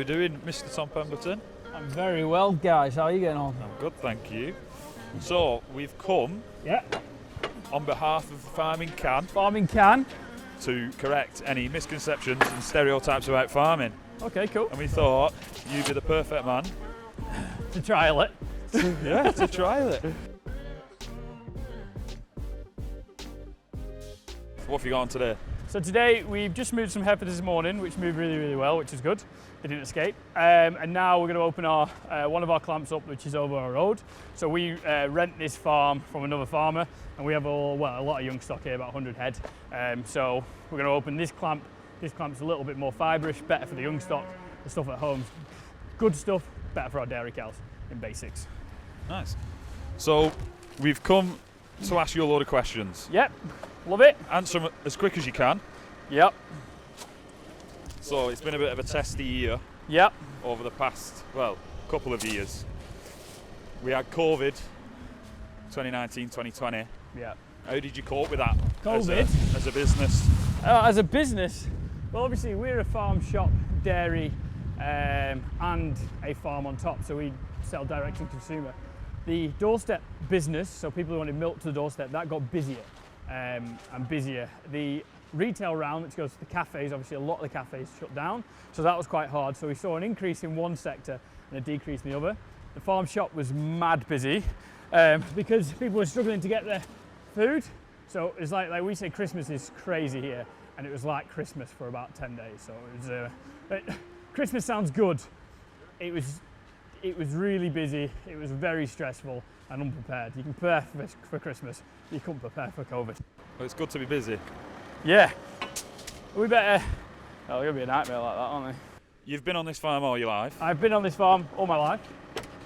we doing, Mr. Tom Pemberton? I'm very well, guys. How are you getting on? I'm good, thank you. So, we've come on behalf of Farming Can Farming Can. to correct any misconceptions and stereotypes about farming. Okay, cool. And we thought you'd be the perfect man To trial it. to trial it. What have you got on today? So today we've just moved some heifers this morning, which moved really, really well, which is good. They didn't escape. And now we're going to open our one of our clamps up, which is over our road. So we rent this farm from another farmer, and we have a lot of young stock here, about 100 head. So we're going to open this clamp. This clamp's a little bit more fibrous, better for the young stock. The stuff at home's good stuff, better for our dairy cows in basics. Nice. So, we've come to ask you a load of questions. Yep, love it. Answer them as quick as you can. Yep, So, it's been a bit of a testy year yep. over the past, couple of years. We had COVID, 2019, 2020. Yeah. How did you cope with that? COVID? As a business? As a business, well, obviously we're a farm shop, dairy, and a farm on top, so we sell direct to consumer. The doorstep business, so people who wanted milk to the doorstep, that got busier and busier. The retail round, which goes to the cafes, obviously a lot of the cafes shut down, so that was quite hard. So we saw an increase in one sector and a decrease in the other. The farm shop was mad busy because people were struggling to get their food. So it's like we say Christmas is crazy here, and it was like Christmas for about 10 days. So it was, Christmas sounds good. It was really busy. It was very stressful and unprepared. You can prepare for Christmas, you couldn't prepare for COVID. Well, it's good to be busy. Yeah, we better. Oh, it'll be a nightmare like that, aren't they? You've been on this farm all your life. I've been on this farm all my life.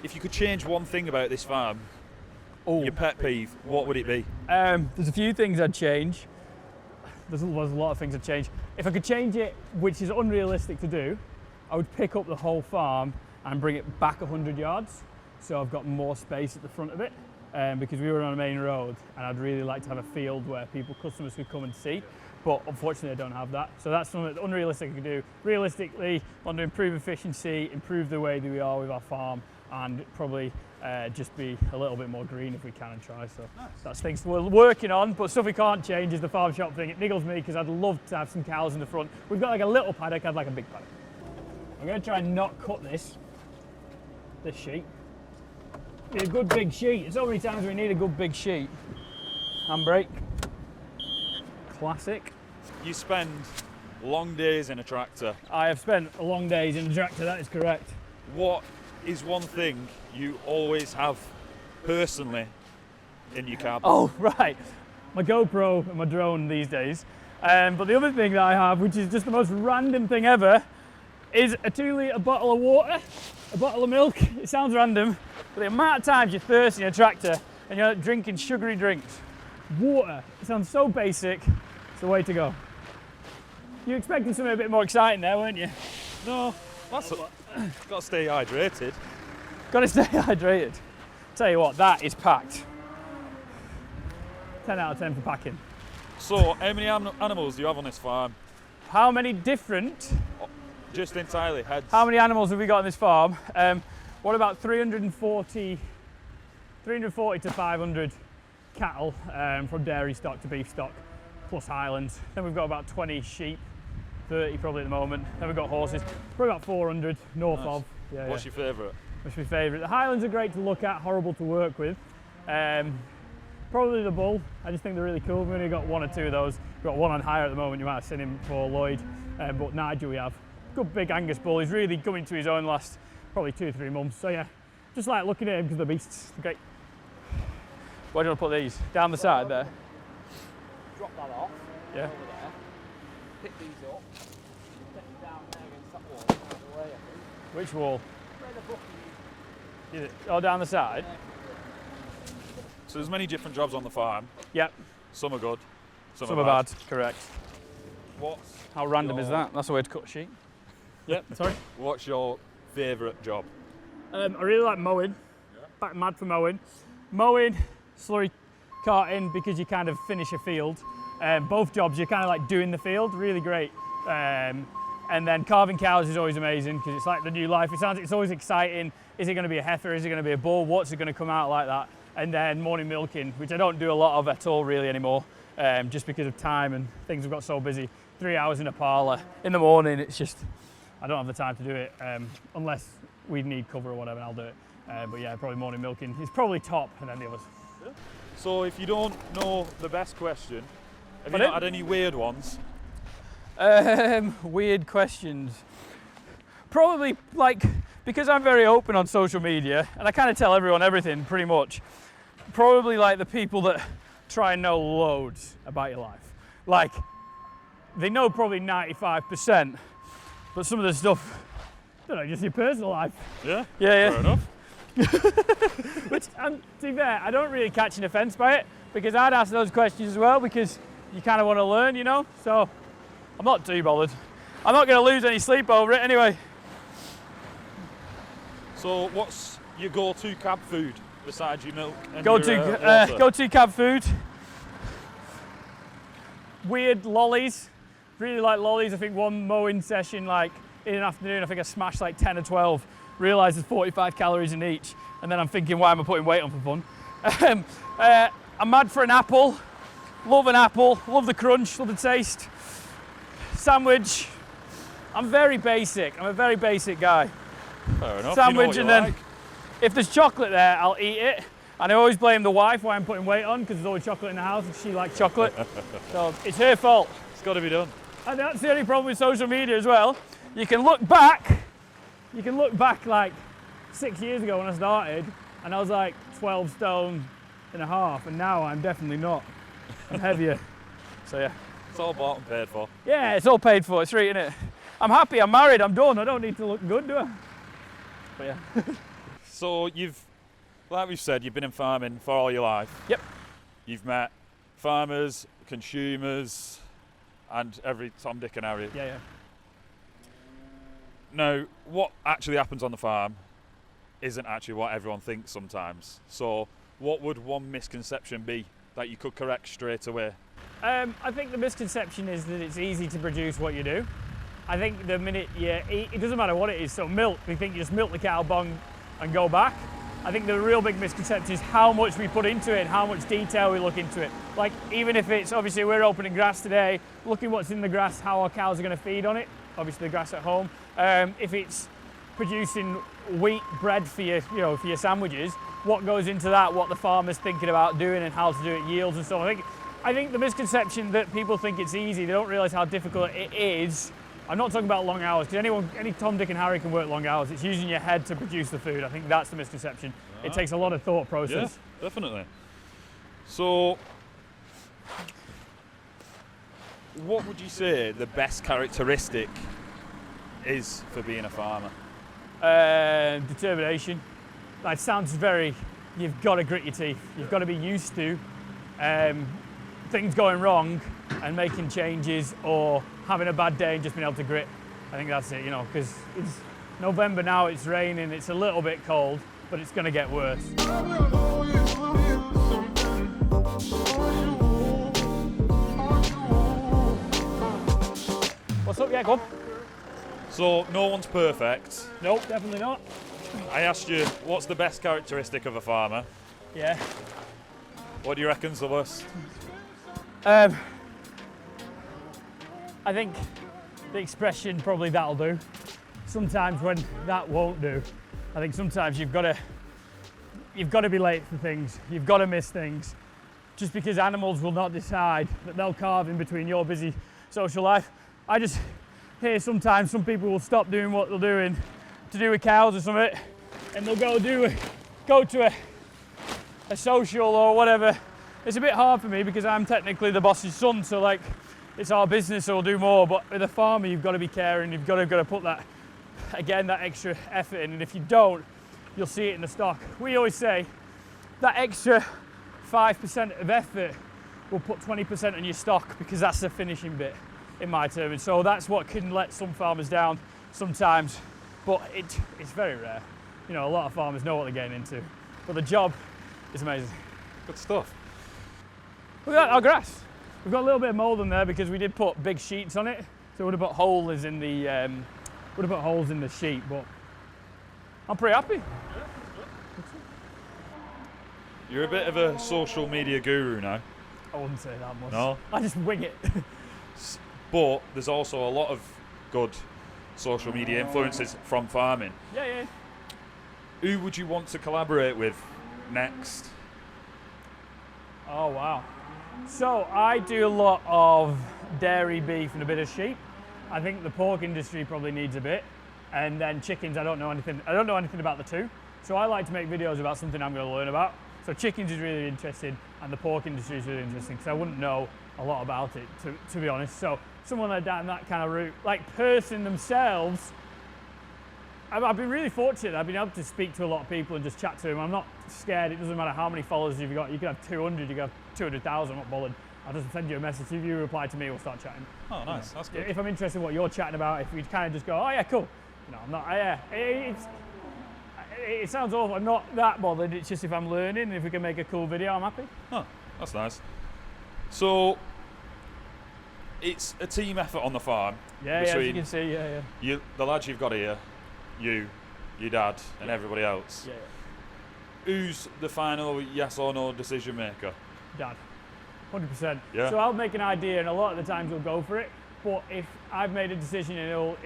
If you could change one thing about this farm, Oh, your pet peeve, what would it be? there's a few things I'd change. There's a lot of things I'd change. If I could change it, which is unrealistic to do, I would pick up the whole farm and bring it back 100 yards. So I've got more space at the front of it because we were on a main road, and I'd really like to have a field where customers could come and see. But unfortunately I don't have that. So that's something that's unrealistic I could do. Realistically, I want to improve efficiency, improve the way that we are with our farm, and probably just be a little bit more green if we can and try. So that's things we're working on, but stuff we can't change is the farm shop thing. It niggles me because I'd love to have some cows in the front. We've got like a little paddock, I'd like a big paddock. I'm going to try and not cut this sheet. Need a good big sheet. There's so many times we need a good big sheet. Handbrake. Classic. You spend long days in a tractor. I have spent long days in the tractor, that is correct. What is one thing you always have personally in your cab? Oh, right. My GoPro and my drone these days. But the other thing that I have, which is just the most random thing ever, is a 2-litre bottle of water, a bottle of milk. It sounds random, but the amount of times you're thirsty in a tractor and you're drinking sugary drinks. Water. It sounds so basic. It's the way to go. You expected something a bit more exciting there, weren't you? No, got to stay hydrated. Got to stay hydrated. Tell you what, that is packed. 10 out of 10 for packing. So, how many animals do you have on this farm? How many different? Just entirely heads. How many animals have we got on this farm? What about 340 to 500 cattle from dairy stock to beef stock, plus Highlands. Then we've got about 20 sheep, 30 probably at the moment. Then we've got horses, probably about 400 north of. Yeah, What's your favourite? What's my favourite? The Highlands are great to look at, horrible to work with. Probably the bull. I just think they're really cool. We've only got one or two of those. We've got one on hire at the moment. You might have seen him before, Lloyd. But Nigel we have. Good big Angus bull. He's really coming to his own last probably 2 or 3 months. So yeah, just like looking at him because they're beasts. They're great. Where do you want to put these? Down the side there? Drop that off. Yeah. Over there. Pick these up. Take them down there against that wall. Out of the way, I think. Which wall? Where the bucket is. Oh, down the side? So there's many different jobs on the farm. Yep. Some are good, Some are bad. Correct. What's How random is that? That's a way to cut a sheet. Yep, sorry. What's your favourite job? I really like mowing. Back mad for mowing. Mowing, slurry carting because you kind of finish a field. Both jobs, you're kind of like doing the field, really great. And then calving cows is always amazing because it's like the new life. It's always exciting. Is it going to be a heifer? Is it going to be a bull? What's it going to come out like that? And then morning milking, which I don't do a lot of at all really anymore, just because of time and things have got so busy. 3 hours in a parlour in the morning, it's just, I don't have the time to do it unless we need cover or whatever, and I'll do it. But yeah, probably morning milking is probably top, and then the others. So if you don't know the best question, have you not had any weird ones? Weird questions. Probably like, because I'm very open on social media and I kind of tell everyone everything pretty much, probably like the people that try and know loads about your life. Like, they know probably 95%, but some of the stuff, I don't know, just your personal life. Yeah? Yeah. Fair enough. Which, to be fair, I don't really catch an offence by it, because I'd ask those questions as well, because you kind of want to learn, you know? So, I'm not too bothered. I'm not going to lose any sleep over it anyway. So what's your go-to cab food besides your milk and Go-to cab food. Weird lollies. Really like lollies. I think one mowing session, like in an afternoon, I think I smashed like 10 or 12. Realised there's 45 calories in each. And then I'm thinking, why am I putting weight on for fun? I'm mad for an apple. Love an apple. Love the crunch. Love the taste. Sandwich. I'm very basic. I'm a very basic guy. Fair enough. Sandwich, you know and then like. if there's chocolate there, I'll eat it. And I always blame the wife why I'm putting weight on, because there's always chocolate in the house and she likes chocolate. So it's her fault. It's got to be done. And that's the only problem with social media as well. You can look back like 6 years ago when I started, and I was like 12 stone and a half, and now I'm definitely not. I'm heavier. So yeah. It's all bought and paid for. Yeah, it's all paid for. It's right, innit? I'm happy, I'm married, I'm done. I don't need to look good, do I? But yeah. So like we've said, you've been in farming for all your life. Yep. You've met farmers, consumers, and every Tom, Dick and Harry. Yeah. Now, what actually happens on the farm isn't actually what everyone thinks sometimes. So what would one misconception be that you could correct straight away? I think the misconception is that it's easy to produce what you do. I think the minute you eat, it doesn't matter what it is. So milk, we think you just milk the cow bung and go back. I think the real big misconception is how much we put into it and how much detail we look into it. Like, even if it's, obviously we're opening grass today, looking what's in the grass, how our cows are going to feed on it, obviously the grass at home. If it's producing wheat bread for your, for your sandwiches, what goes into that, what the farmer's thinking about doing and how to do it, yields and so on. I think the misconception that people think it's easy, they don't realise how difficult it is. I'm not talking about long hours, because any Tom, Dick and Harry can work long hours. It's using your head to produce the food. I think that's the misconception. It takes a lot of thought process. Yeah, definitely. So, what would you say the best characteristic is for being a farmer? Determination. That sounds very, you've got to grit your teeth. You've got to be used to things going wrong and making changes, or having a bad day and just being able to grit. I think that's it, because it's November now, it's raining, it's a little bit cold, but it's going to get worse. What's up? Yeah, go on. So, no one's perfect. Nope, definitely not. I asked you, what's the best characteristic of a farmer? Yeah. What do you reckon's the worst? I think the expression, probably that'll do. Sometimes when that won't do, I think sometimes you've got to be late for things. You've got to miss things. Just because animals will not decide that they'll carve in between your busy social life. I just hear sometimes some people will stop doing what they're doing to do with cows or something, and they'll go to a social or whatever. It's a bit hard for me because I'm technically the boss's son, so like it's our business, so we'll do more. But with a farmer, you've got to be caring. You've got to put that extra effort in, and if you don't, you'll see it in the stock. We always say that extra 5% of effort will put 20% on your stock, because that's the finishing bit, in my term. And so that's what can let some farmers down sometimes, but it's very rare. A lot of farmers know what they're getting into, but the job is amazing. Good stuff. We've got our grass. We've got a little bit of mould in there because we did put big sheets on it, So would have put holes in the sheet, but I'm pretty happy. You're a bit of a social media guru now. I wouldn't say that much. No? I just wing it. But there's also a lot of good social media influences from farming. Yeah. Who would you want to collaborate with next? Oh wow. So I do a lot of dairy, beef and a bit of sheep. I think the pork industry probably needs a bit. And then chickens, I don't know anything about the two. So I like to make videos about something I'm going to learn about. So chickens is really interesting and the pork industry is really interesting because I wouldn't know a lot about it, to be honest. So someone like down that kind of route, like person themselves, I've been really fortunate. I've been able to speak to a lot of people and just chat to them. I'm not scared. It doesn't matter how many followers you've got. You could have 200, you could have 200,000, I'm not bothered. I'll just send you a message. If you reply to me, we'll start chatting. Oh, nice. That's good. If I'm interested in what you're chatting about, if we kind of just go, oh yeah, cool. No, I'm not. It sounds awful. I'm not that bothered. It's just if I'm learning and if we can make a cool video, I'm happy. Oh, that's nice. So it's a team effort on the farm. Yeah, as you can see, yeah. The lads you've got here, you, your dad, and everybody else. Yeah. Who's the final yes or no decision maker? Dad, 100%. Yeah. So I'll make an idea, and a lot of the times he'll go for it. But if I've made a decision, and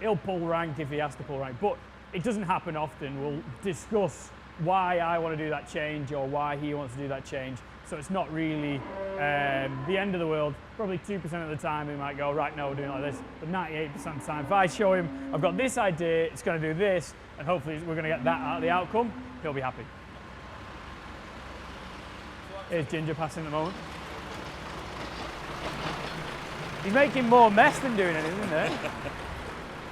he'll pull rank if he has to pull rank. But it doesn't happen often. We'll discuss why I want to do that change or why he wants to do that change. So it's not really the end of the world. Probably 2% of the time he might go, right, no, we're doing it like this. But 98% of the time, if I show him, I've got this idea, it's going to do this, and hopefully we're going to get that out of the outcome, he'll be happy. Here's Ginger passing at the moment. He's making more mess than doing anything, isn't it?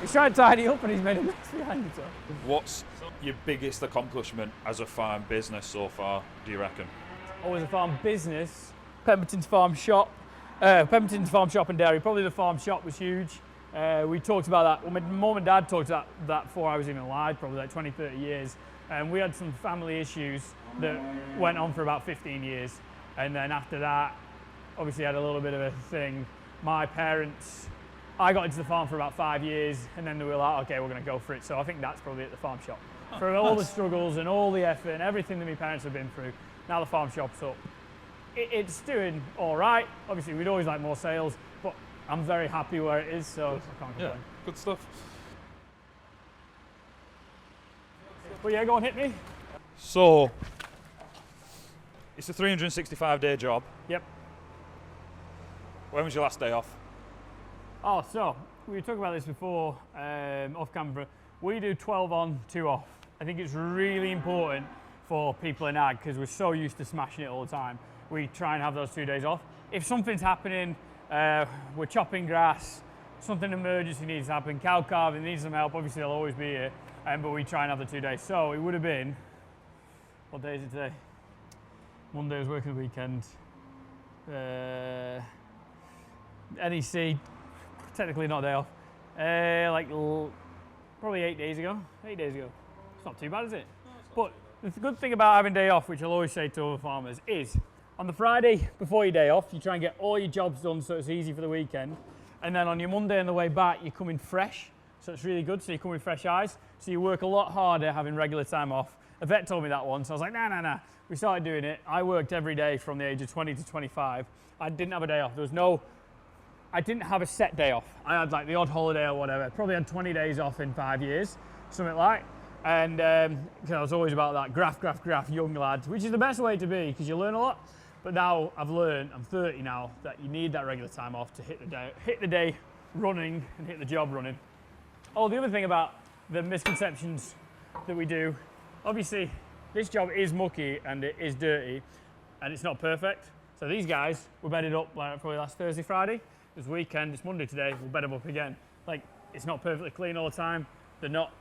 He's trying to tidy up and he's made a mess behind himself. What's your biggest accomplishment as a farm business so far, do you reckon? Oh, as a farm business, Pemberton's farm shop and dairy. Probably the farm shop was huge. We talked about that. Well, my mum and dad talked about that before I was even alive, probably like 20, 30 years. And we had some family issues that went on for about 15 years. And then after that, obviously had a little bit of a thing. My parents, I got into the farm for about 5 years, and then they were like, okay, we're going to go for it. So I think that's probably at the farm shop. For all the struggles and all the effort and everything that my parents have been through, now the farm shop's up. It's doing all right. Obviously, we'd always like more sales, but I'm very happy where it is, so I can't complain. Yeah, good stuff. But yeah, go on, hit me. So, it's a 365-day job. Yep. When was your last day off? Oh, so we were talking about this before, off camera. We do 12 on, 2 off. I think it's really important for people in ag because we're so used to smashing it all the time. We try and have those 2 days off. If something's happening, we're chopping grass, something emergency needs to happen, cow calving needs some help, obviously they'll always be here, but we try and have the 2 days. So it would have been, what day is it today? Monday was working the weekend. NEC, technically not a day off. Probably 8 days ago. 8 days ago. It's not too bad, is it? But the good thing about having day off, which I'll always say to other farmers, is on the Friday before your day off, you try and get all your jobs done so it's easy for the weekend. And then on your Monday on the way back, you come in fresh. So it's really good. So you come with fresh eyes. So you work a lot harder having regular time off. A vet told me that once. I was like, nah. We started doing it. I worked every day from the age of 20 to 25. I didn't have a day off. I didn't have a set day off. I had like the odd holiday or whatever. Probably had 20 days off in 5 years, something like. And I was always about that graph, young lads, which is the best way to be because you learn a lot. But now I've learned, I'm 30 now, that you need that regular time off to hit the day running and hit the job running. Oh, the other thing about the misconceptions that we do, obviously this job is mucky and it is dirty and it's not perfect. So these guys were bedded up like probably last Thursday, Friday. It was weekend, it's Monday today, we'll bed them up again. Like, it's not perfectly clean all the time. They're not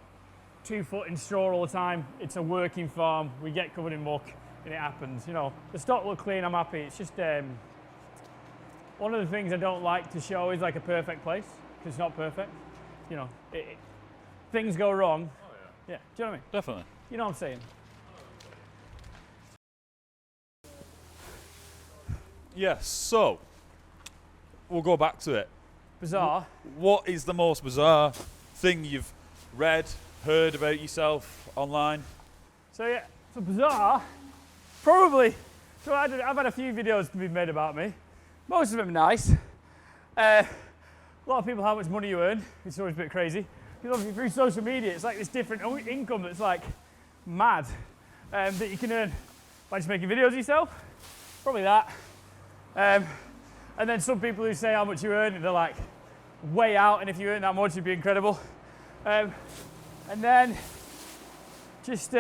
2 foot in straw all the time. It's a working farm. We get covered in muck and it happens. You know, the stock look clean, I'm happy. It's just one of the things I don't like to show is like a perfect place because it's not perfect. You know, things go wrong. Oh yeah. Do you know what I mean? Definitely. You know what I'm saying? Yes, so we'll go back to it. Bizarre. What is the most bizarre thing you've read, heard about yourself online? So yeah, so bizarre. Probably. So I've had a few videos being made about me. Most of them are nice. A lot of people how much money you earn. It's always a bit crazy. Because obviously through social media, it's like this different income that's like mad that you can earn by just making videos of yourself. Probably that. And then some people who say how much you earn, and they're like way out, and if you earn that much, it'd be incredible. And then just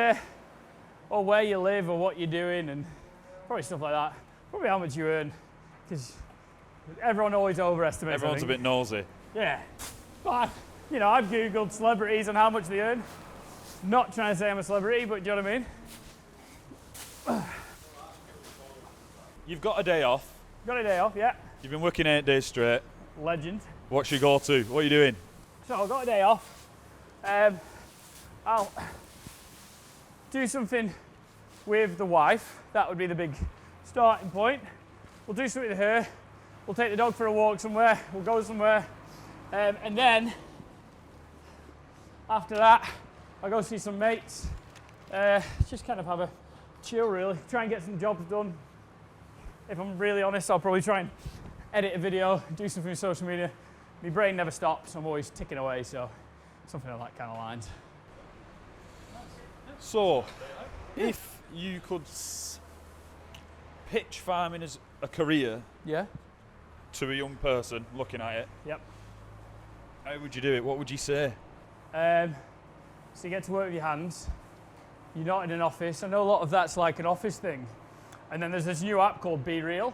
or where you live or what you're doing, and probably stuff like that. Probably how much you earn, because everyone always overestimates. Everyone's a bit nosy. Yeah, but you know, I've googled celebrities and how much they earn. Not trying to say I'm a celebrity, but do you know what I mean? You've got a day off. Got a day off, yeah. You've been working 8 days straight. Legend. What's your go-to? What are you doing? So I've got a day off. I'll do something with the wife. That would be the big starting point. We'll do something with her. We'll take the dog for a walk somewhere. We'll go somewhere. And then, after that, I'll go see some mates. Just kind of have a chill, really. Try and get some jobs done. If I'm really honest, I'll probably try and edit a video, do something with social media. My brain never stops. I'm always ticking away, so something on that kind of lines. So, if you could pitch farming as a career Yeah? to a young person looking at it, Yep. how would you do it? What would you say? So you get to work with your hands. You're not in an office. I know a lot of that's like an office thing. And then there's this new app called Be Real.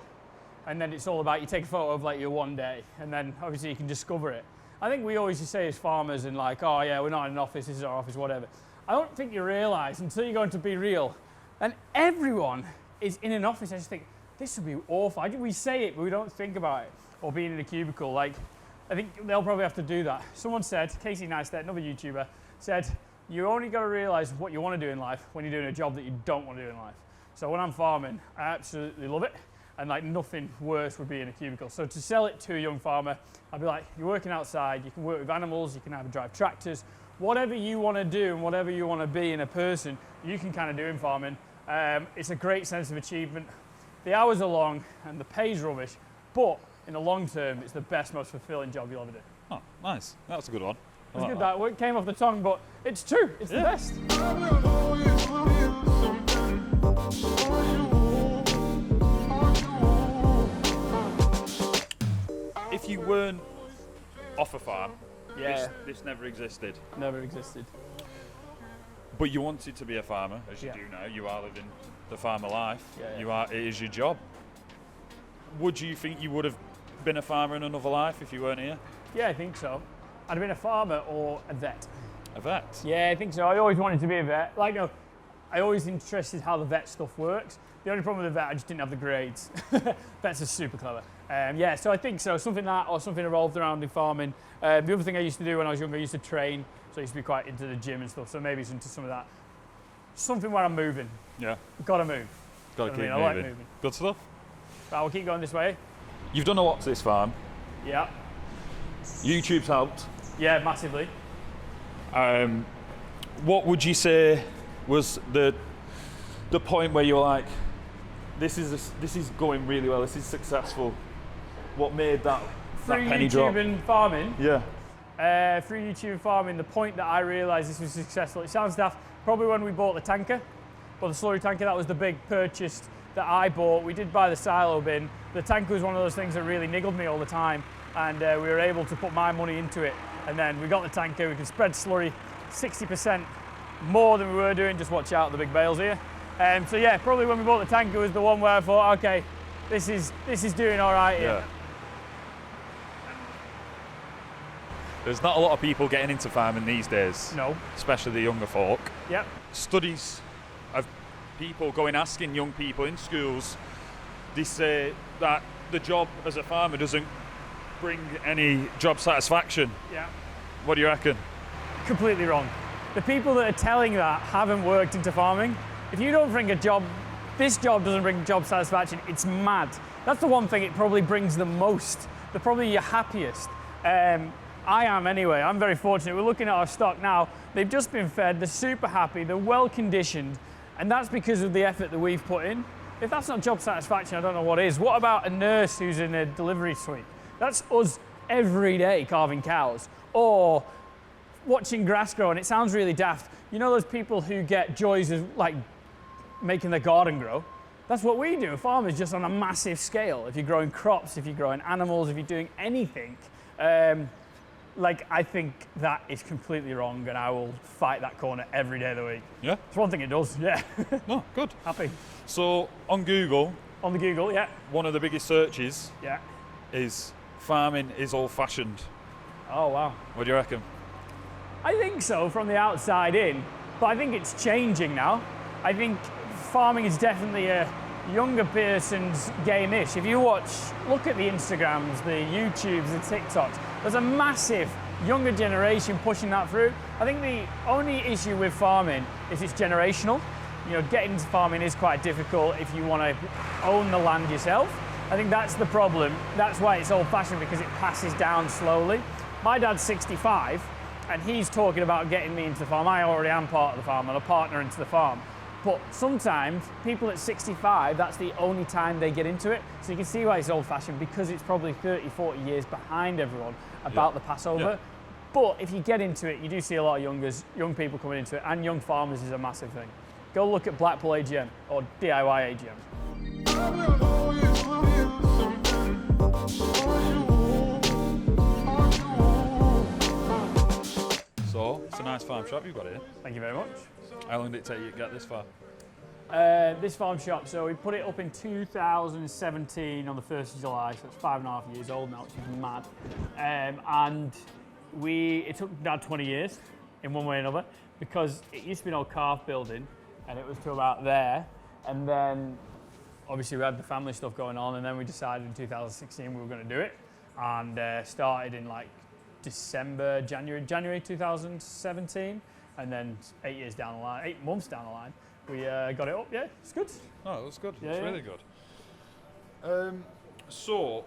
And then it's all about, you take a photo of like your one day, and then obviously you can discover it. I think we always just say as farmers and like, oh yeah, we're not in an office, this is our office, whatever. I don't think you realise until you go into Be Real, and everyone is in an office. I just think, this would be awful. We say it, but we don't think about it. Or being in a cubicle, like, I think they'll probably have to do that. Someone said, Casey Neistat, another YouTuber, said, you only got to realise what you want to do in life when you're doing a job that you don't want to do in life. So when I'm farming, I absolutely love it. And like nothing worse would be in a cubicle. So to sell it to a young farmer, I'd be like, you're working outside, you can work with animals, you can either drive tractors, whatever you want to do and whatever you want to be in a person, you can kind of do in farming. It's a great sense of achievement. The hours are long and the pay's rubbish, but in the long term, it's the best, most fulfilling job you'll ever do. Oh, nice. That's a good one. It's good that it came off the tongue, but it's true. It's the best. If you weren't off a farm, Yeah. this never existed. Never existed. But you wanted to be a farmer, as you Yeah. do now. You are living the farmer life. Yeah. It is your job. Would you think you would have been a farmer in another life if you weren't here? Yeah, I think so. I'd have been a farmer or a vet. A vet? Yeah, I think so. I always wanted to be a vet. Like, no, I always interested how the vet stuff works. The only problem with the vet, I just didn't have the grades. Vets are super clever. Yeah, so I think so. Something that or something revolved around in farming. The other thing I used to do when I was younger, I used to train. So I used to be quite into the gym and stuff. So maybe it's into some of that. Something where I'm moving. Yeah. Gotta move. Got to keep I moving. like moving. Good stuff. Right, we'll keep going this way. You've done a lot to this farm. Yeah. YouTube's helped. Yeah, massively. What would you say was the point where you were like, this is going really well, this is successful? What made that penny drop? Through YouTube and farming. Yeah. Through YouTube and farming, the point that I realised this was successful, it sounds daft, probably when we bought the tanker, or the slurry tanker. That was the big purchase that I bought. We did buy the silo bin. The tanker was one of those things that really niggled me all the time, and we were able to put my money into it. And then we got the tanker, we could spread slurry 60% more than we were doing. Just watch out, the big bales here. So yeah, probably when we bought the tanker was the one where I thought, okay, this is doing all right here. Yeah. There's not a lot of people getting into farming these days. No. Especially the younger folk. Yep. Studies of people going asking young people in schools, they say that the job as a farmer doesn't bring any job satisfaction. Yeah. What do you reckon? Completely wrong. The people that are telling that haven't worked into farming. If you don't bring a job, this job doesn't bring job satisfaction, it's mad. That's the one thing it probably brings the most. They're probably your happiest. I am anyway. I'm very fortunate. We're looking at our stock now. They've just been fed. They're super happy. They're well conditioned, and that's because of the effort that we've put in. If that's not job satisfaction, I don't know what is. What about a nurse who's in a delivery suite? That's us every day carving cows, or watching grass grow. And it sounds really daft. You know those people who get joys of like making their garden grow? That's what we do. Farmers, just on a massive scale. If you're growing crops, if you're growing animals, if you're doing anything, I think that is completely wrong, and I will fight that corner every day of the week. Yeah? It's one thing it does, yeah. No, good. Happy. So on Google, On the Google, yeah. one of the biggest searches Yeah. is farming is old-fashioned. Oh, wow. What do you reckon? I think so from the outside in, but I think it's changing now. I think farming is definitely a younger person's game-ish. If you look at the Instagrams, the YouTubes, the TikToks, there's a massive younger generation pushing that through. I think the only issue with farming is it's generational. You know, getting into farming is quite difficult if you want to own the land yourself. I think that's the problem. That's why it's old-fashioned, because it passes down slowly. My dad's 65, and he's talking about getting me into the farm. I already am part of the farm. I'm a partner into the farm. But sometimes people at 65, that's the only time they get into it. So you can see why it's old-fashioned, because it's probably 30, 40 years behind everyone about the Passover. Yeah. But if you get into it, you do see a lot of young people coming into it, and young farmers is a massive thing. Go look at Blackpool AGM or DIY AGM. So, it's a nice farm shop you've got here. Thank you very much. How long did it take you to get this far? This farm shop, so we put it up in 2017 on the 1st of July, so it's 5.5 years old now, which is mad. And it took Dad 20 years in one way or another, because it used to be an old calf building, and it was to about there. And then obviously we had the family stuff going on, and then we decided in 2016 we were going to do it, and started in like January 2017, and then 8 months down the line, we got it up. Yeah, it's good. Oh, that's good. Yeah, It's yeah. really good. So,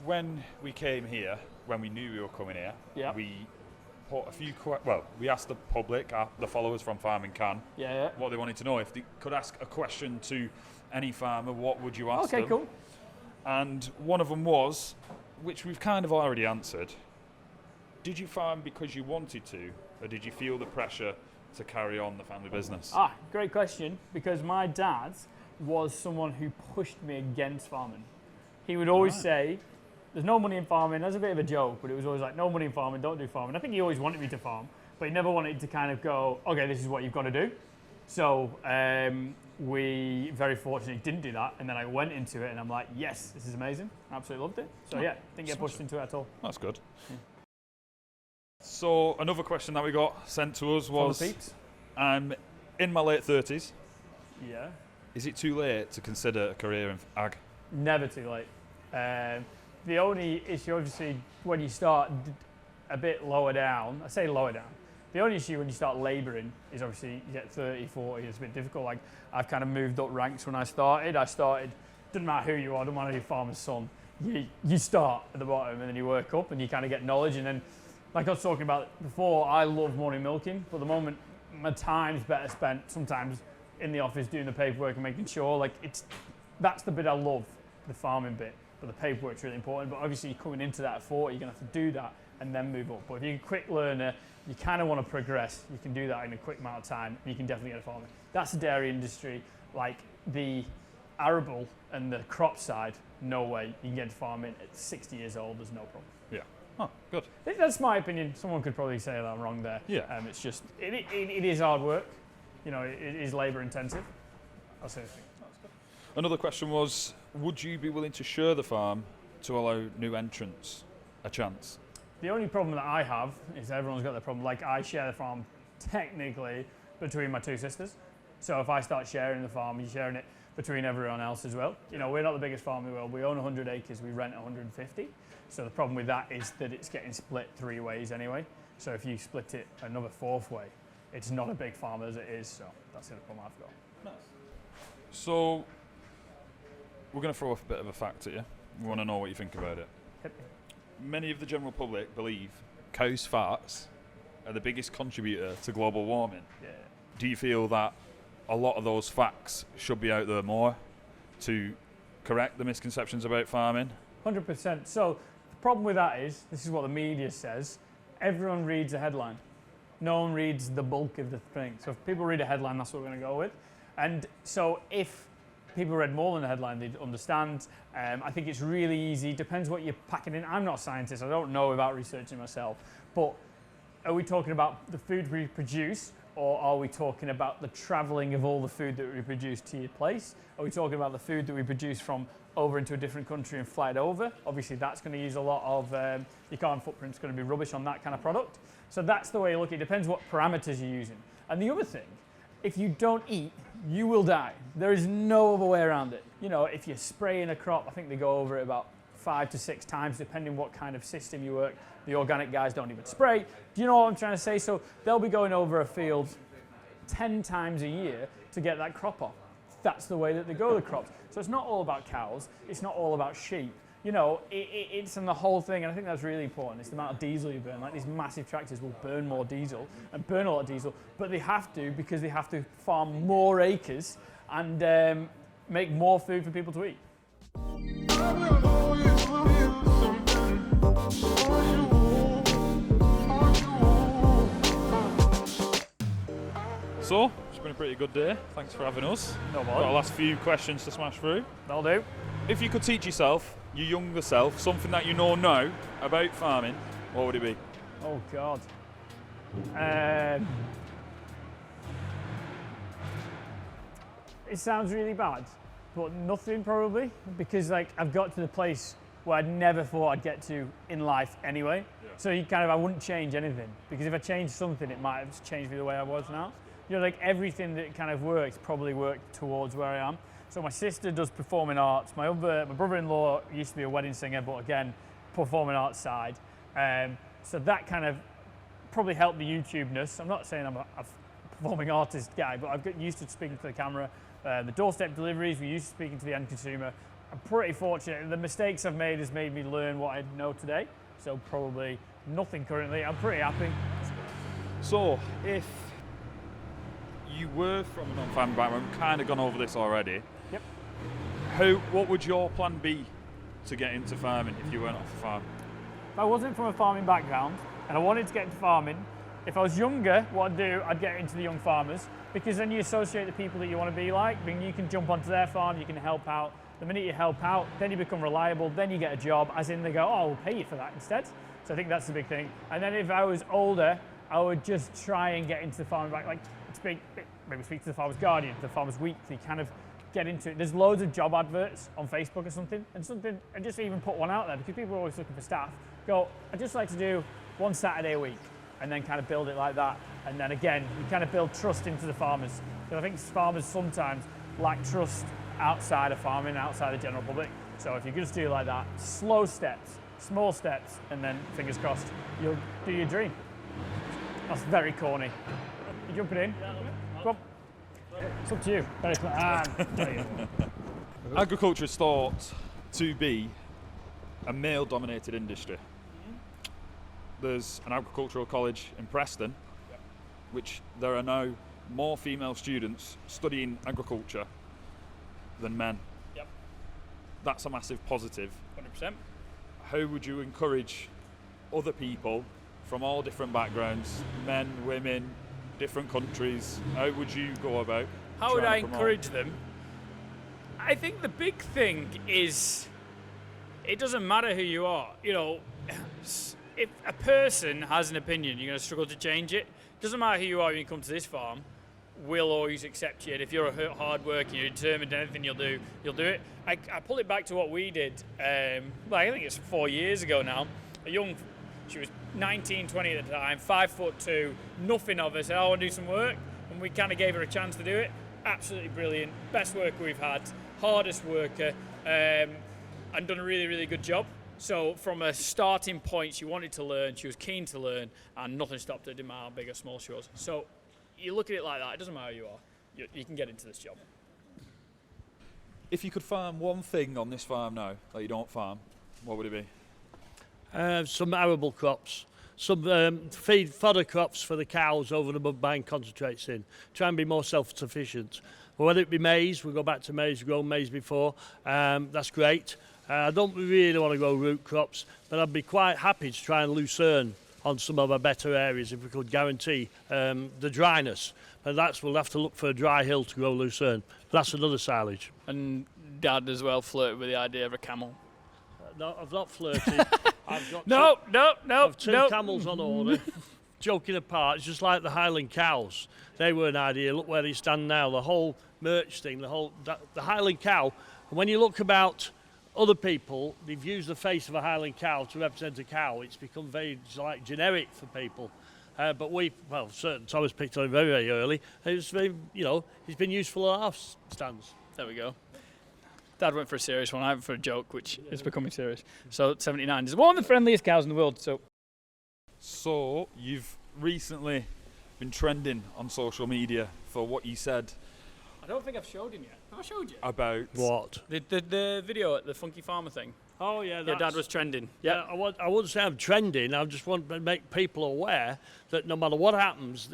when we came here, when we knew we were coming here, Yeah. we put a few we asked the public, the followers from Farming Can, Yeah. what they wanted to know. If they could ask a question to any farmer, what would you ask Okay, them? cool. And one of them was, which we've kind of already answered, did you farm because you wanted to, or did you feel the pressure to carry on the family business? Great question, because my dad was someone who pushed me against farming. He would always say, there's no money in farming. That's a bit of a joke, but it was always like, no money in farming, don't do farming. I think he always wanted me to farm, but he never wanted to kind of go, okay, this is what you've got to do. So we very fortunately didn't do that, and then I went into it, and I'm like, yes, this is amazing. Absolutely loved it. So yeah, didn't get pushed into it at all. That's good. Yeah. So another question that we got sent to us was, I'm in my late 30s. Yeah. Is it too late to consider a career in ag? Never too late. The only issue, obviously, when you start a bit lower down, I say lower down, the only issue when you start labouring is obviously you get 30, 40, it's a bit difficult. Like, I've kind of moved up ranks when I started. Doesn't matter who you are, doesn't matter if you're farmer's son, you start at the bottom and then you work up and you kind of get knowledge. And then, like I was talking about before, I love morning milking, but at the moment, my time's better spent sometimes in the office doing the paperwork and making sure, that's the bit I love, the farming bit, but the paperwork's really important. But obviously you're coming into that at 40, you're gonna have to do that and then move up. But if you're a quick learner, you kind of want to progress, you can do that in a quick amount of time, and you can definitely get a farming. That's the dairy industry. Like the arable and the crop side, no way. You can get into farming at 60 years old, there's no problem. Yeah. Oh, good. That's my opinion. Someone could probably say that I'm wrong there. Yeah. It's just, it is hard work. You know, it is labour intensive. I'll say the thing. Another question was, would you be willing to share the farm to allow new entrants a chance? The only problem that I have is everyone's got their problem. Like, I share the farm technically between my two sisters. So if I start sharing the farm, you're sharing it between everyone else as well. You know, we're not the biggest farm in the world. We own 100 acres, we rent 150. So the problem with that is that it's getting split 3 ways anyway. So if you split it another 4th way, it's not a big farm as it is. So that's the problem I've got. Nice. So we're going to throw a bit of a fact at you. We want to know what you think about it. Hit me. many of the general public believe cows' farts are the biggest contributor to global warming. Yeah. Do you feel that a lot of those facts should be out there more to correct the misconceptions about farming? 100%. So the problem with that is, this is what the media says, everyone reads a headline. No one reads the bulk of the thing. So if people read a headline, that's what we're going to go with. And so if people read more than the headline, they'd understand. I think it's really easy. Depends what you're packing in. I'm not a scientist. I don't know about researching myself. But are we talking about the food we produce, or are we talking about the travelling of all the food that we produce to your place? Are we talking about the food that we produce from over into a different country and fly it over? Obviously, that's going to use a lot of, your carbon footprint's going to be rubbish on that kind of product. So that's the way you look at it. It depends what parameters you're using. And the other thing, if you don't eat, you will die. There is no other way around it. You know, if you're spraying a crop, I think they go over it about 5 to 6 times, depending what kind of system you work. The organic guys don't even spray. Do you know what I'm trying to say? So they'll be going over a field 10 times a year to get that crop off. That's the way that they grow the crops. So it's not all about cows. It's not all about sheep. You know, it's in the whole thing, and I think that's really important. It's the amount of diesel you burn. Like these massive tractors will burn more diesel and burn a lot of diesel, but they have to because they have to farm more acres and make more food for people to eat. So, it's been a pretty good day. Thanks for having us. No Got bother. a last few questions to smash through. That'll do. If you could teach yourself, your younger self, something that you know now about farming, what would it be? Oh God. It sounds really bad, but nothing probably, because like I've got to the place where I'd never thought I'd get to in life anyway. Yeah. So I wouldn't change anything, because if I changed something, it might have changed me the way I was now. You know, like everything that kind of worked probably worked towards where I am. So my sister does performing arts. My brother-in-law used to be a wedding singer, but again, performing arts side. So that kind of probably helped the YouTube-ness. I'm not saying I'm a performing artist guy, but I've got used to speaking to the camera. The doorstep deliveries, we're used to speaking to the end consumer. I'm pretty fortunate. The mistakes I've made has made me learn what I know today. So probably nothing currently. I'm pretty happy. So, if you were from a non-farming background, we've kind of gone over this already. Yep. What would your plan be to get into farming if you weren't off the farm? If I wasn't from a farming background and I wanted to get into farming, if I was younger, what I'd do, I'd get into the young farmers, because then you associate the people that you want to be like. I mean, you can jump onto their farm, you can help out. The minute you help out, then you become reliable, then you get a job, as in they go, oh, we'll pay you for that instead. So I think that's the big thing. And then if I was older, I would just try and get into the farming back, like maybe speak to the Farmers Guardian, the Farmers Weekly, kind of get into it. There's loads of job adverts on Facebook or something, and just even put one out there, because people are always looking for staff. Go, I'd just like to do one Saturday a week, and then kind of build it like that. And then again, you kind of build trust into the farmers. Because I think farmers sometimes lack trust outside of farming, outside the general public. So if you just do it like that, slow steps, small steps, and then fingers crossed, you'll do your dream. That's very corny. You jumping in? Come on. It's up to you. Agriculture is thought to be a male-dominated industry. There's an agricultural college in Preston, which there are now more female students studying agriculture than men. Yep. That's a massive positive. 100%. How would you encourage other people from all different backgrounds, men, women, different countries, how would you go about? How would I trying to encourage them? I think the big thing is it doesn't matter who you are. You know, if a person has an opinion, you're going to struggle to change it. It doesn't matter who you are when you come to this farm. We'll always accept you. And if you're a hard worker, you're determined, anything you'll do it. I pull it back to what we did. I think it's 4 years ago now. She was 19, 20 at the time, 5'2", nothing of her. Said, I want to do some work. And we kind of gave her a chance to do it. Absolutely brilliant. Best worker we've had. Hardest worker. And done a really, really good job. So from a starting point, she wanted to learn. She was keen to learn. And nothing stopped her. Didn't matter how big or small she was. So you look at it like that. It doesn't matter who you are. You can get into this job. If you could farm one thing on this farm now that you don't farm, what would it be? Some arable crops, some fodder crops for the cows over and above buying concentrates in. Try and be more self-sufficient. But whether it be maize, we'll go back to maize, we've grown maize before, that's great. I don't really want to grow root crops, but I'd be quite happy to try and lucerne on some of our better areas if we could guarantee the dryness. And we'll have to look for a dry hill to grow lucerne. That's another silage. And Dad as well flirted with the idea of a camel. No, I've not flirted. I've got No. I've two camels on order. Joking apart, it's just like the Highland cows. They were an idea. Look where they stand now. The whole merch thing, the Highland cow. And when you look about other people, they've used the face of a Highland cow to represent a cow. It's become very generic for people. But certain Thomas picked on it very, very early. It's very, he's been useful on our stands. There we go. Dad went for a serious one. I went for a joke, which is becoming serious. So 79 is one of the friendliest cows in the world. So you've recently been trending on social media for what you said I don't think I've showed him yet. Have I showed you? about What? The video at the Funky Farmer thing. Oh, yeah. Yeah, Dad was trending. Yeah. I wouldn't say I'm trending. I just want to make people aware that no matter what happens,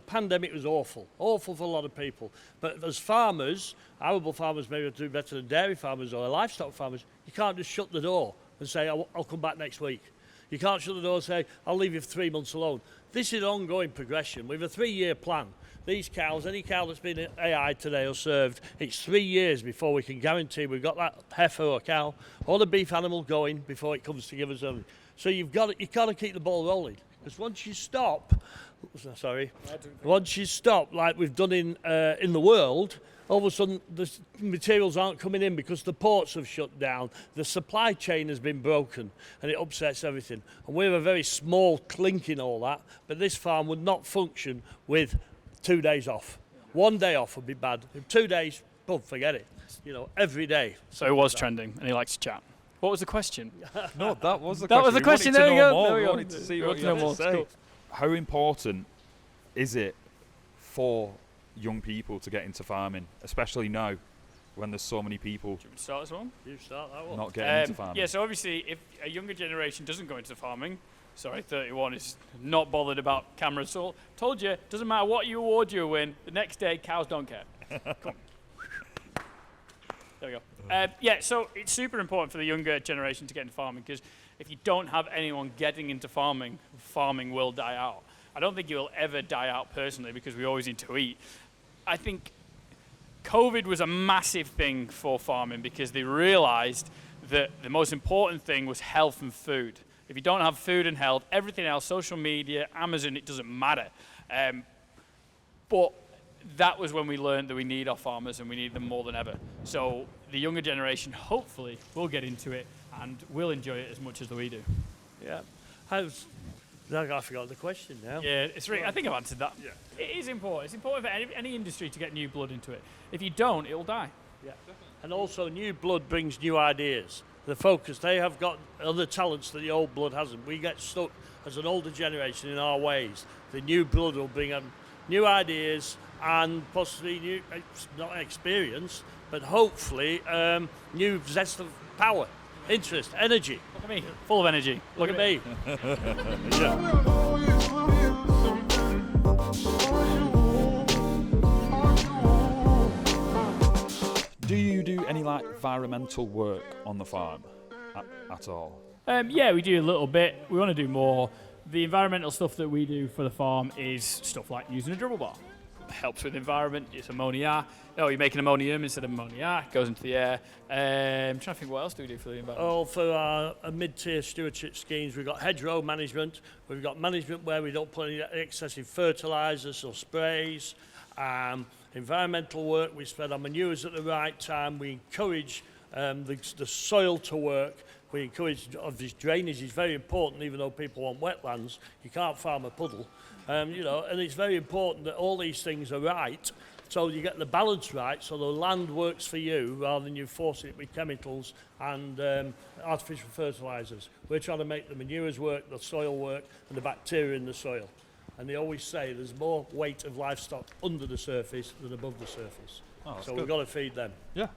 pandemic was awful for a lot of people. But as farmers, arable farmers maybe do better than dairy farmers or livestock farmers. You can't just shut the door and say, I'll come back next week. You can't shut the door and say, I'll leave you for 3 months alone. This is an ongoing progression. We have a 3-year plan. These cows, any cow that's been AI today or served, it's 3 years before we can guarantee we've got that heifer or cow or the beef animal going before it comes to give us only. So you've got to keep the ball rolling. Because once you stop, like we've done in the world, all of a sudden the materials aren't coming in because the ports have shut down, the supply chain has been broken, and it upsets everything. And we're a very small clink in all that, but this farm would not function with 2 days off. 1 day off would be bad. 2 days, boom, forget it. Every day. So it was trending, and he likes to chat. What was the question? No, that was the question. That was the question. We There we go. more. There we We go. wanted to see We what want you to know had more. to say. Cool. How important is it for young people to get into farming, especially now when there's so many people Do you want to start this one? You start that one. not getting into farming? Yeah, so obviously, if a younger generation doesn't go into farming, 31 is not bothered about cameras. So told you, doesn't matter what award you win, the next day cows don't care. Come on. There we go. So it's super important for the younger generation to get into farming because if you don't have anyone getting into farming, farming will die out. I don't think it will ever die out personally because we always need to eat. I think COVID was a massive thing for farming because they realized that the most important thing was health and food. If you don't have food and health, everything else, social media, Amazon, it doesn't matter. But that was when we learned that we need our farmers and we need them more than ever. So the younger generation, hopefully, will get into it and will enjoy it as much as we do. Yeah. I forgot the question now. Yeah, I think I've answered that. Yeah. It is important. It's important for any industry to get new blood into it. If you don't, it will die. Yeah. And also new blood brings new ideas. The focus, they have got other talents that the old blood hasn't. We get stuck as an older generation in our ways. The new blood will bring new ideas and possibly new, not experience, but hopefully new zest of power, interest, energy. Look at me, full of energy. Look at me. Do you do any environmental work on the farm at all? Yeah, we do a little bit. We want to do more. The environmental stuff that we do for the farm is stuff like using a dribble bar. Helps with the environment. It's ammonia. You're making ammonium instead of ammonia. It goes into the air. I'm trying to think what else do we do for the environment. Oh, for our mid-tier stewardship schemes, we've got hedgerow management. We've got management where we don't put any excessive fertilisers or sprays. Environmental work, we spread our manures at the right time. We encourage the soil to work. We encourage, obviously, drainage is very important, even though people want wetlands. You can't farm a puddle, and it's very important that all these things are right, so you get the balance right, so the land works for you, rather than you forcing it with chemicals and artificial fertilisers. We're trying to make the manures work, the soil work, and the bacteria in the soil. And they always say there's more weight of livestock under the surface than above the surface. So we've got to feed them. Yeah.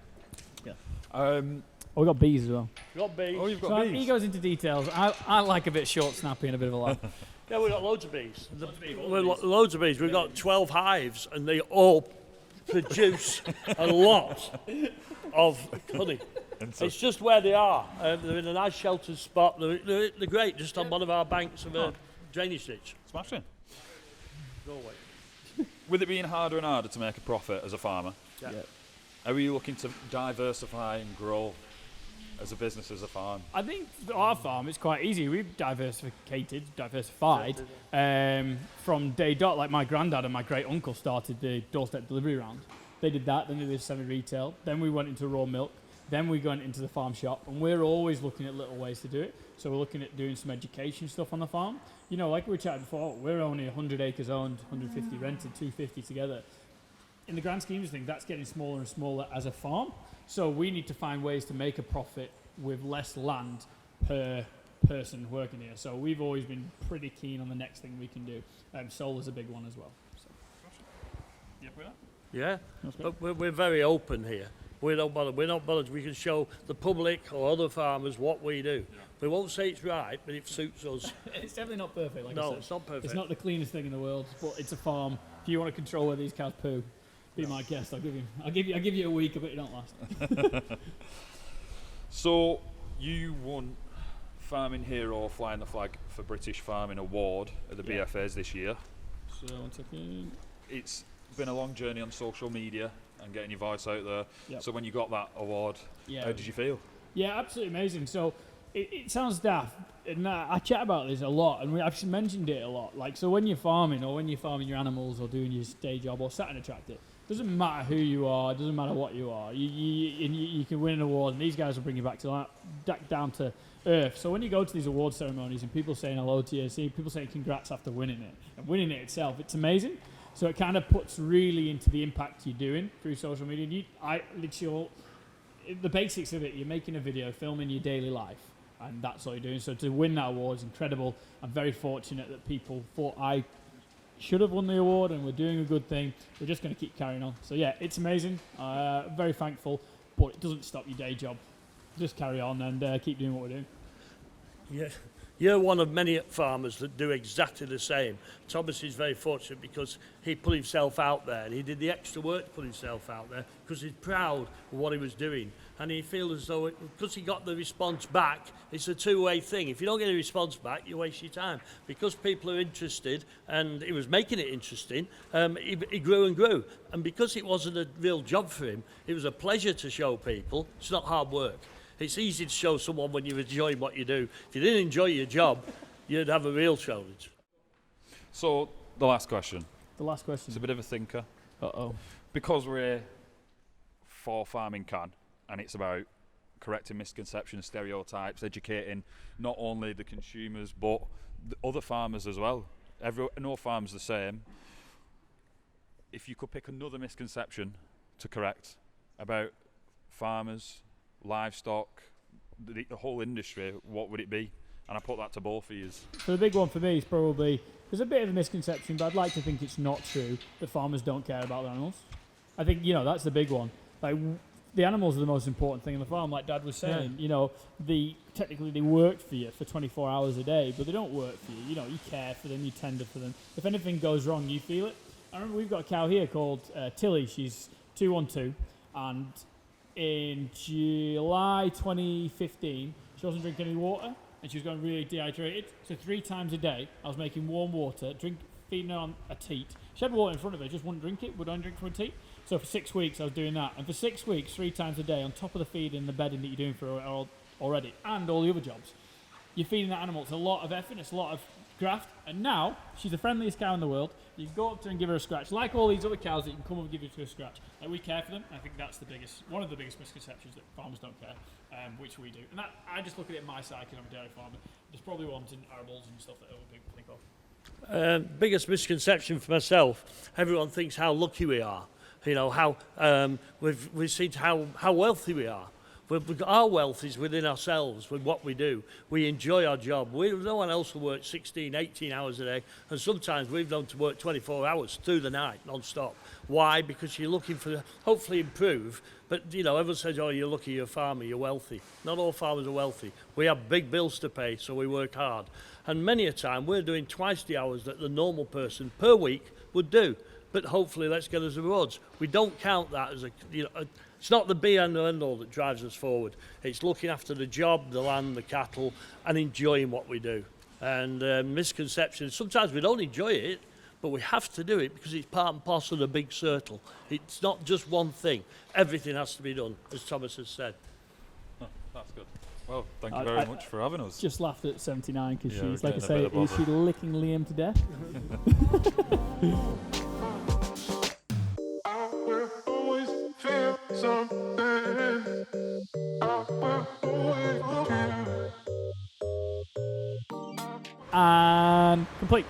We've got bees as well. We've got bees. Oh, you've got So bees. he goes into details. I like a bit short, snappy, and a bit of a laugh. Yeah, we've got loads of bees. Loads of bees. We've got 12 hives, and they all produce a lot of honey. It's just where they are. They're in a nice sheltered spot. They're great, just on one of our banks of a drainage ditch. Smashing. Go away. With it being harder and harder to make a profit as a farmer, Yeah. are you looking to diversify and grow as a business, as a farm? I think for our farm, it's quite easy. We've diversified from day dot. Like my granddad and my great uncle started the doorstep delivery round. They did that, then they did semi-retail, then we went into raw milk, then we went into the farm shop, and we're always looking at little ways to do it. So we're looking at doing some education stuff on the farm. You know, like we were chatting before, we're only 100 acres owned, 150 rented, 250 together. In the grand scheme of things, that's getting smaller and smaller as a farm. So we need to find ways to make a profit with less land per person working here. So we've always been pretty keen on the next thing we can do. Solar's a big one as well. So. Yep, with that. Yeah, That's great. but we're very open here. We don't bother. We're not bothered. We can show the public or other farmers what we do. We won't say it's right, but it suits us. It's definitely not perfect, like I No, said. it's not perfect. It's not the cleanest thing in the world, but it's a farm. If you want to control where these cows poo, be my guest. I'll give you a week, but it don't last. So you won Farming Hero Flying the Flag for British Farming Award at the Yeah. BFAs this year. So 1 second. It's been a long journey on social media and getting your voice out there. Yep. So when you got that award, Yeah. how did you feel? Yeah, absolutely amazing. So it sounds daft, and I chat about this a lot, and I've mentioned it a lot. Like, so when you're farming, or when you're farming your animals, or doing your day job, or sat in a tractor, doesn't matter who you are, doesn't matter what you are. You can win an award, and these guys will bring you back down to earth. So when you go to these award ceremonies and people saying hello to you, see people saying congrats after winning it, and winning it itself, it's amazing. So it kind of puts really into the impact you're doing through social media. The basics of it, you're making a video, filming your daily life, and that's all you're doing. So to win that award is incredible. I'm very fortunate that people thought I should have won the award, and we're doing a good thing. We're just going to keep carrying on. So yeah, it's amazing. Very thankful, but it doesn't stop your day job. Just carry on and keep doing what we're doing. Yeah. You're one of many farmers that do exactly the same. Thomas is very fortunate because he put himself out there, and he did the extra work to put himself out there because he's proud of what he was doing. And he feels as though, because he got the response back, it's a two-way thing. If you don't get a response back, you waste your time. Because people are interested, and he was making it interesting, he grew and grew. And because it wasn't a real job for him, it was a pleasure to show people. It's not hard work. It's easy to show someone when you're enjoying what you do. If you didn't enjoy your job, you'd have a real challenge. So the last question. The last It's question. a bit of a thinker. Uh-oh. Because we're here for Farming Can, and it's about correcting misconceptions, stereotypes, educating not only the consumers but the other farmers as well. No farm's the same. If you could pick another misconception to correct about farmers, livestock, the whole industry, what would it be? And I put that to both of you. So the big one for me is probably, there's a bit of a misconception, but I'd like to think it's not true that farmers don't care about their animals. I think, that's the big one. Like, the animals are the most important thing in the farm, like Dad was saying. Yeah. Technically they work for you for 24 hours a day, but they don't work for you. You care for them, you tender for them. If anything goes wrong, you feel it. I remember we've got a cow here called Tilly. She's 212, and in July 2015, she wasn't drinking any water, and she was going really dehydrated. So 3 times a day, I was making warm water, feeding her on a teat. She had water in front of her, just wouldn't drink it, would only drink from a teat. So for 6 weeks, I was doing that. And for 6 weeks, 3 times a day, on top of the feeding and the bedding that you're doing for her already, and all the other jobs, you're feeding that animal. It's a lot of effort, it's a lot of graft. And now, she's the friendliest cow in the world. You can go up to her and give her a scratch, like all these other cows that you can come up and give you to a scratch. Like, we care for them. I think that's one of the biggest misconceptions, that farmers don't care, which we do. And that, I just look at it my side because I'm a dairy farmer. There's probably ones in arables and stuff that other people think of. Biggest misconception for myself, everyone thinks how lucky we are. How we've seen how wealthy we are. We've got our wealth is within ourselves with what we do. We enjoy our job. No one else will work 16, 18 hours a day, and sometimes we've done to work 24 hours through the night, non-stop. Why? Because you're looking for, hopefully improve, but you know, everyone says, oh, you're lucky, you're a farmer, you're wealthy. Not all farmers are wealthy. We have big bills to pay, so we work hard. And many a time, we're doing twice the hours that the normal person per week would do. But hopefully, let's get us rewards. We don't count that as it's not the be and end all that drives us forward. It's looking after the job, the land, the cattle, and enjoying what we do. And misconceptions, sometimes we don't enjoy it, but we have to do it because it's part and parcel of the big circle. It's not just one thing. Everything has to be done, as Thomas has said. Oh, that's good. Well, thank you very much for having us. Just laughed at 79 because Yeah, she's, we're like I getting a say, bit of she's licking Liam to death. I will always feel something. I will always feel. And complete.